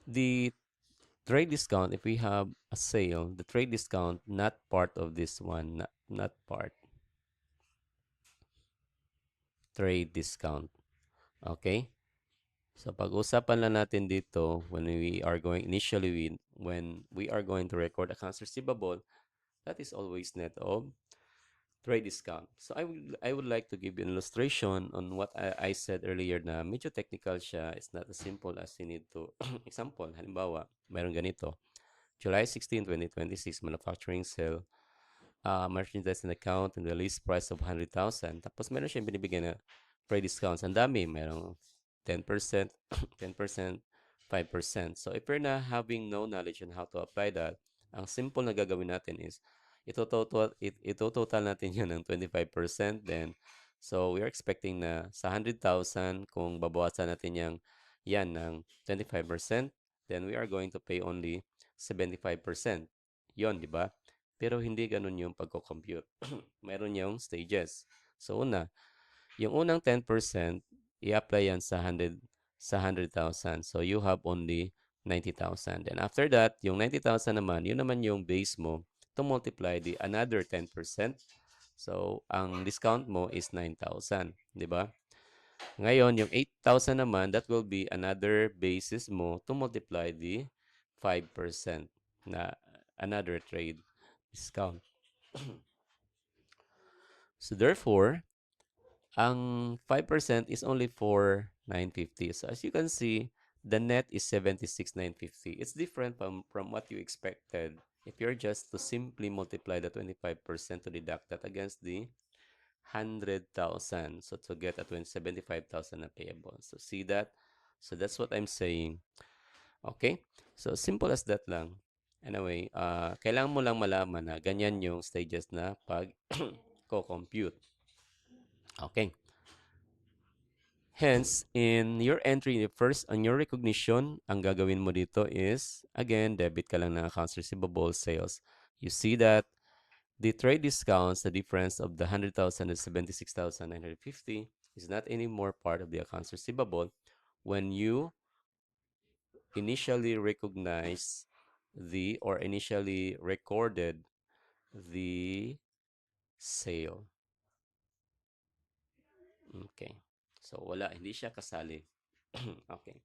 the trade discount, if we have a sale, the trade discount, not part of this one, not part, trade discount. Okay? So pag-usapan lang natin dito when we are going initially when we are going to record accounts receivable, that is always net of trade discount. So I would like to give you an illustration on what I said earlier na medyo technical siya. It's not as simple as you need to example, halimbawa, mayroon ganito. July 16, 2026, manufacturing sale, merchandise and account and the list price of 100,000. Tapos meron siyang binibigyan na pre-discounts. Ang dami. Merong 10%, 10%, 5%. So if you're not having no knowledge on how to apply that, ang simple na gagawin natin is ito total natin yun ng 25%. Then, so we are expecting na sa 100,000, kung babawasan natin yan ng 25%, then we are going to pay only 75%. Yon, di ba? Pero hindi ganun yung pagko-compute. Meron yung stages. So una, yung unang 10%, i-apply yan sa 100,000. So you have only 90,000. And after that, yung 90,000 naman, yun naman yung base mo to multiply the another 10%. So ang discount mo is 9,000, di ba? Ngayon, yung 8,000 naman, that will be another basis mo to multiply the 5% na another trade discount. So therefore, ang 5% is only for 950. So as you can see, the net is 76,950. It's different from what you expected if you're just to simply multiply the 25% to deduct that against the 100,000. So to get a 75,000 na payable. So see that? So that's what I'm saying. Okay? So simple as that lang. Anyway, kailangan mo lang malaman na ganyan yung stages na pag co-compute. Okay. Hence, in your entry, first, on your recognition, ang gagawin mo dito is, again, debit ka lang ng accounts receivable sales. You see that the trade discounts, the difference of the 100,000 and 76,950 is not anymore part of the accounts receivable when you initially recognize or initially recorded the sale. Okay. So, wala. Hindi siya kasali. Okay.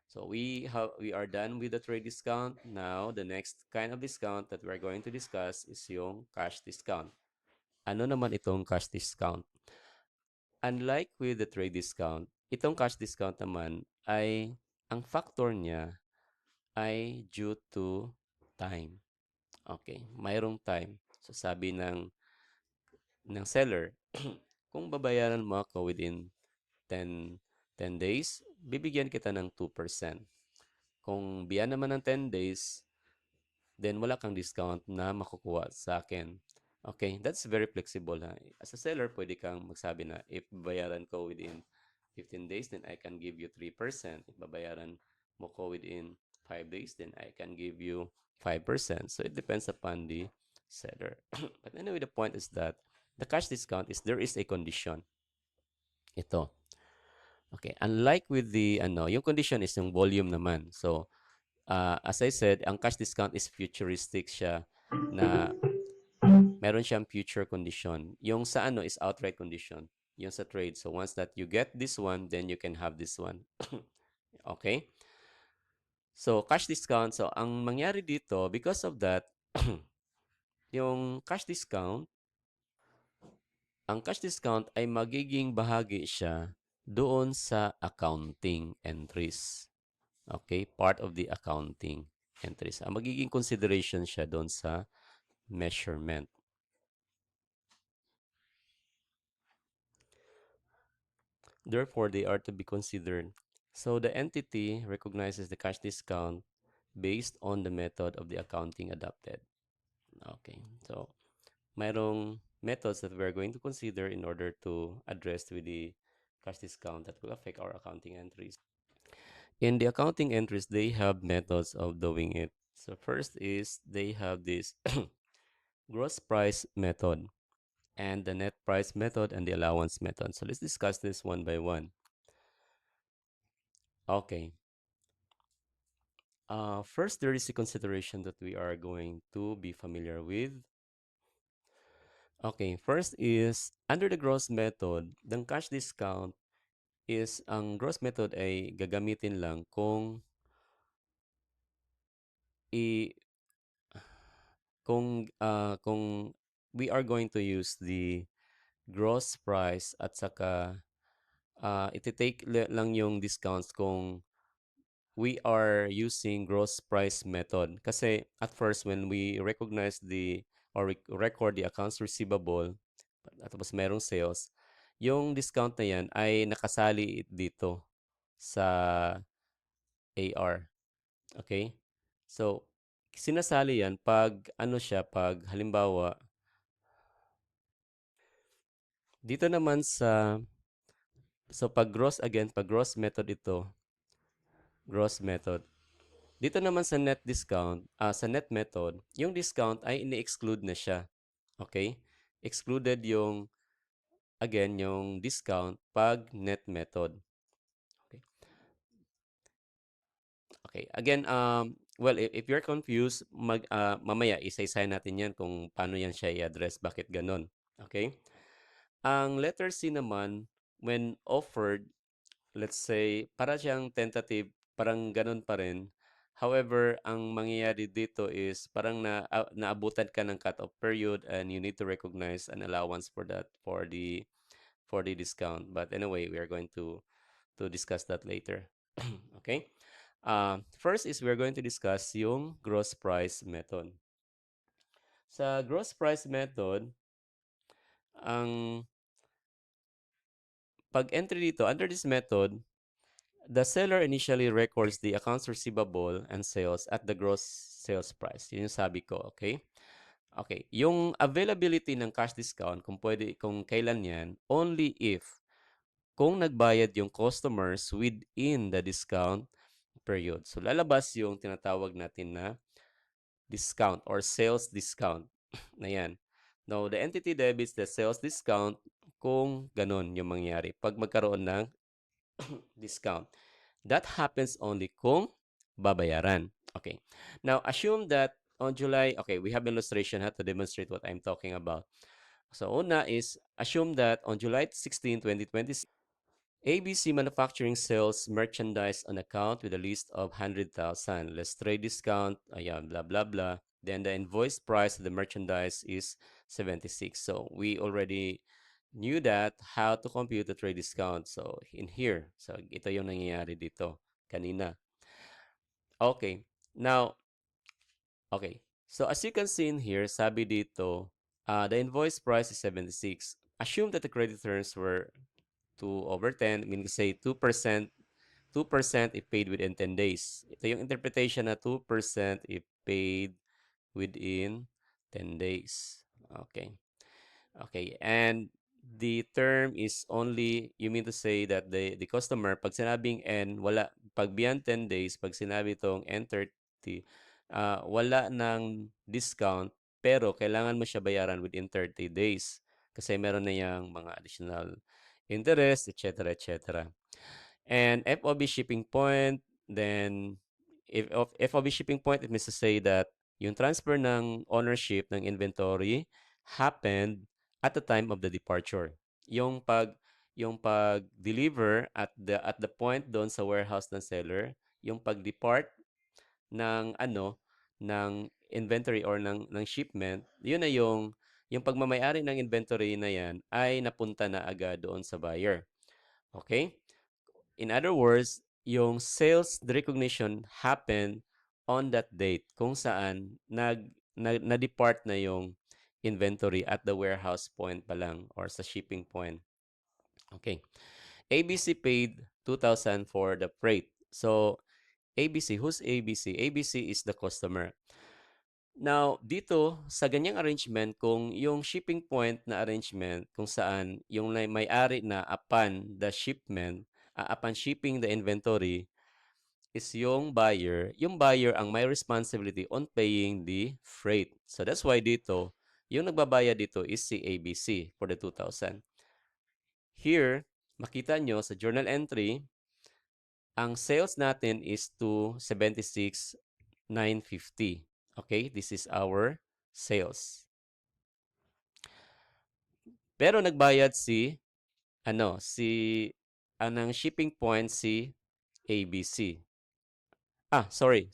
So we are done with the trade discount. Now, the next kind of discount that we're going to discuss is yung cash discount. Ano naman itong cash discount? Unlike with the trade discount, itong cash discount naman ay ang factor niya ay due to time. Okay, mayroong time. So sabi ng seller, kung babayaran mo ako within 10 10 days, bibigyan kita ng 2%. Kung biyan naman ng 10 days, then wala kang discount na makukuha sa akin. Okay, that's very flexible ha. As a seller, pwede kang magsabi na if bayaran ko within 15 days, then I can give you 3%. If babayaran mo ko within 5 days, then I can give you 5%. So it depends upon the seller. But anyway, the point is that the cash discount is there is a condition. Ito. Okay, unlike with the yung condition is yung volume naman. So as I said, ang cash discount is futuristic siya na meron siyang future condition. Yung sa is outright condition. Yung sa trade. So once that you get this one, then you can have this one. Okay? So cash discount. So ang mangyari dito, because of that, yung cash discount, ang cash discount ay magiging bahagi siya doon sa accounting entries. Okay? Part of the accounting entries. Ang magiging consideration siya doon sa measurement. Therefore, they are to be considered. So the entity recognizes the cash discount based on the method of the accounting adopted. Okay. So, mayroong methods that we're going to consider in order to address with the cash discount that will affect our accounting entries. In the accounting entries, they have methods of doing it. So first is they have this gross price method and the net price method and the allowance method. So let's discuss this one by one. Okay. First, there is a consideration that we are going to be familiar with. Okay, first is under the gross method, the cash discount is ang gross method ay gagamitin lang i kung we are going to use the gross price at saka iti-take lang yung discounts kung we are using gross price method. Kasi at first when we recognize record the accounts receivable at tapos merong sales, yung discount na yan ay nakasali dito sa AR. Okay? So, sinasali yan pag ano siya, pag halimbawa, dito naman pag gross method ito, gross method. Dito naman sa net discount, sa net method, yung discount ay ini-exclude na siya. Okay? Excluded yung discount pag net method. Okay. Okay. Again, well, if you're confused, mamaya isa-isa natin yan kung paano yan siya i-address, bakit ganon. Okay? Ang letter C naman, when offered, let's say, para siyang tentative, parang ganun pa rin. However, ang mangyayari dito is parang naabutan ka ng cut-off period and you need to recognize an allowance for that for the discount. But anyway, we are going to discuss that later. Okay? First is we're going to discuss yung gross price method. Sa gross price method, ang pag-entry dito, under this method, the seller initially records the accounts receivable and sales at the gross sales price. Yun yung sabi ko, okay? Okay, yung availability ng cash discount, kung kailan yan, only if kung nagbayad yung customers within the discount period. So, lalabas yung tinatawag natin na discount or sales discount na yan. Now, the entity debits the sales discount kung ganun yung mangyari. Pag magkaroon ng discount. That happens only kung babayaran. Okay. Now, assume that on July, okay, we have illustration to demonstrate what I'm talking about. So, una is, assume that on July 16, 2026, ABC Manufacturing sells merchandise on account with a list of 100,000. Let's trade discount, ayan, blah, blah, blah. Then the invoice price of the merchandise is 76. So we already knew that how to compute the trade discount. So in here, so ito yung nangyayari dito kanina. Okay, now, okay. So as you can see in here, sabi dito, the invoice price is 76. Assume that the credit terms were 2/10, meaning say 2%, 2% if paid within 10 days. Ito yung interpretation na 2% if paid within 10 days. Okay. Okay. And the term is only, you mean to say that the customer, pag sinabing N, wala, pag beyond 10 days, pag sinabi itong N30, wala ng discount, pero kailangan mo siya bayaran within 30 days. Kasi meron na yung mga additional interest, etc., etc. And FOB shipping point, then if of FOB shipping point, it means to say that yung transfer ng ownership ng inventory happened at the time of the departure. Yung pag-deliver at the point doon sa warehouse ng seller, yung pag-depart ng ng inventory or ng shipment, yun na yung pagmamayari ng inventory na yan ay napunta na agad doon sa buyer. Okay? In other words, yung sales recognition happened on that date kung saan na-depart na yung inventory at the warehouse point pa lang or sa shipping point. Okay. ABC paid 2,000 for the freight. So, ABC, who's ABC? ABC is the customer. Now, dito, sa ganyang arrangement, kung yung shipping point na arrangement, kung saan yung may-ari na upon the shipment, upon shipping the inventory, is yung buyer ang may responsibility on paying the freight. So that's why dito, yung nagbabayad dito is si ABC for the 2,000. Here, makita nyo sa journal entry, ang sales natin is to 76,950. Okay, this is our sales. Pero nagbayad si anong shipping point si ABC. Sorry.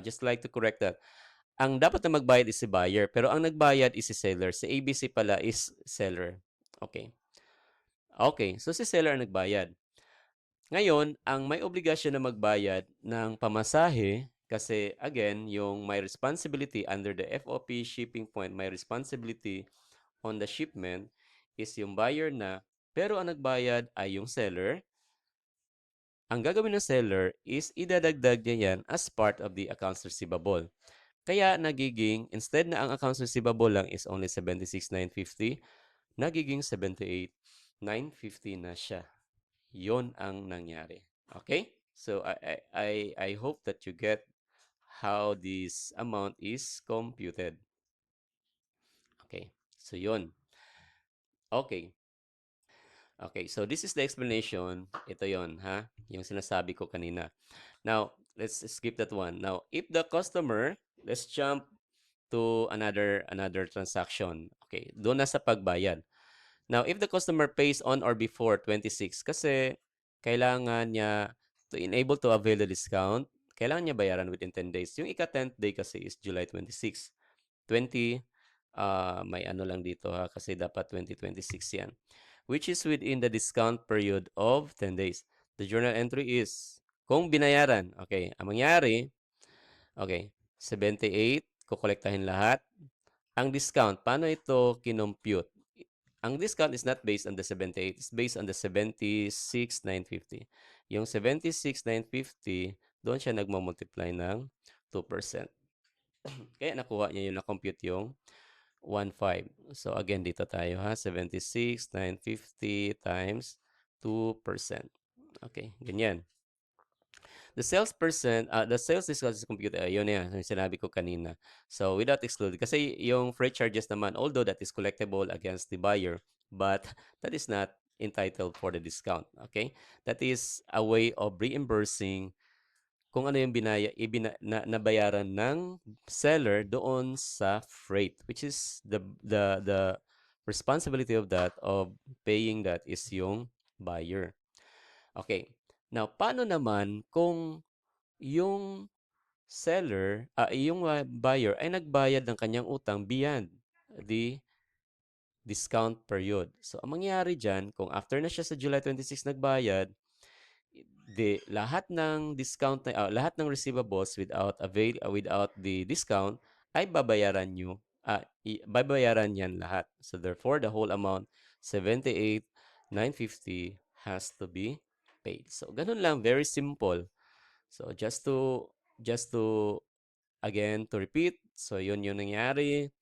Just like to correct that. Ang dapat na magbayad is si buyer, pero ang nagbayad is si seller. Si ABC pala is seller. Okay. Okay, so si seller ang nagbayad. Ngayon, ang may obligasyon na magbayad ng pamasahe kasi again, yung may responsibility under the FOP shipping point, may responsibility on the shipment is yung buyer na, pero ang nagbayad ay yung seller. Ang gagawin ng seller is idadagdag niya yan as part of the accounts receivable. Kaya nagiging, instead na ang accounts receivable lang is only 76,950, nagiging 78,950 na siya. Yon ang nangyari. Okay? So I hope that you get how this amount is computed. Okay. So yon. Okay. Okay. So this is the explanation. Ito yon, ha? Yung sinasabi ko kanina. Now, let's skip that one. Now, if the customer, let's jump to another transaction. Okay. Doon na sa pagbayad. Now, if the customer pays on or before 26, kasi kailangan niya to enable to avail the discount, kailangan niya bayaran within 10 days. Yung ika-10th day kasi is July 26. 20, may ano lang dito ha, kasi dapat 2026 yan. Which is within the discount period of 10 days. The journal entry is, kung binayaran, okay, ang mangyari, okay, 78, kukolektahin lahat. Ang discount, paano ito kinompute? Ang discount is not based on the 78, it's based on the 76,950. Yung 76,950, doon siya nagmamultiply ng 2%. Kaya nakuha niya yung na-compute yung 1.5. So again, dito tayo ha, 76,950 times 2%. Okay, ganyan. The sales discount is computed, yun yan, yung sinabi ko kanina. So, without exclude, kasi yung freight charges naman, although that is collectible against the buyer, but that is not entitled for the discount, okay? That is a way of reimbursing kung ano yung nabayaran ng seller doon sa freight, which is the responsibility of paying that is yung buyer. Okay. Now, paano naman kung yung buyer ay nagbayad ng kanyang utang beyond the discount period? So, ang mangyayari dyan, kung after na siya sa July 26 nagbayad, lahat ng discount lahat ng receivables without the discount ay babayaran yan lahat. So therefore the whole amount 78,950 has to be paid. So ganun lang, very simple. So just to again to repeat, so yun yung nangyari.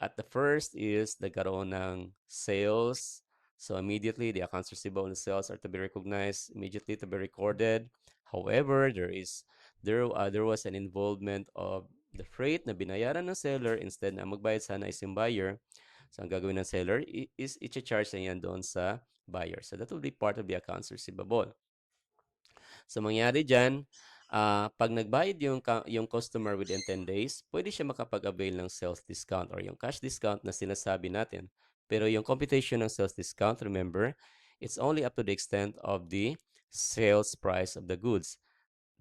At the first is nagkaroon ng sales. So immediately, the accounts receivable and sales are to be recognized, immediately to be recorded. However, there was an involvement of the freight na binayaran ng seller instead na magbayad sana is yung buyer. So ang gagawin ng seller is i-charge na yan doon sa buyer. So that will be part of the accounts receivable. So mangyari dyan, pag nagbayad yung customer within 10 days, pwede siya makapag-avail ng sales discount or yung cash discount na sinasabi natin. Pero yung computation ng sales discount, remember, it's only up to the extent of the sales price of the goods.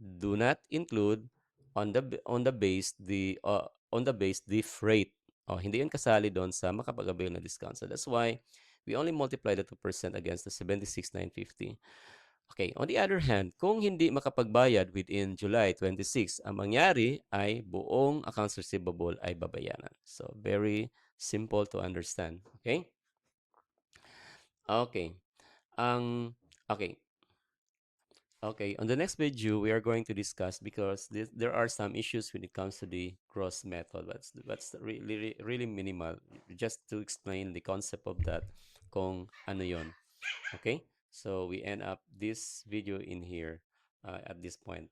Do not include on the base the freight. Hindi yun kasali doon sa makapag-avail na discount. So that's why we only multiply the 2% against the 76,950. Okay, on the other hand, kung hindi makapagbayad within July 26, ang mangyari ay buong accounts receivable ay babayaran. So, very simple to understand. Okay? Okay. Ang okay. Okay, on the next video, we are going to discuss because there are some issues when it comes to the cross method, but really minimal. Just to explain the concept of that, kung ano yon. Okay, so we end up this video in here at this point.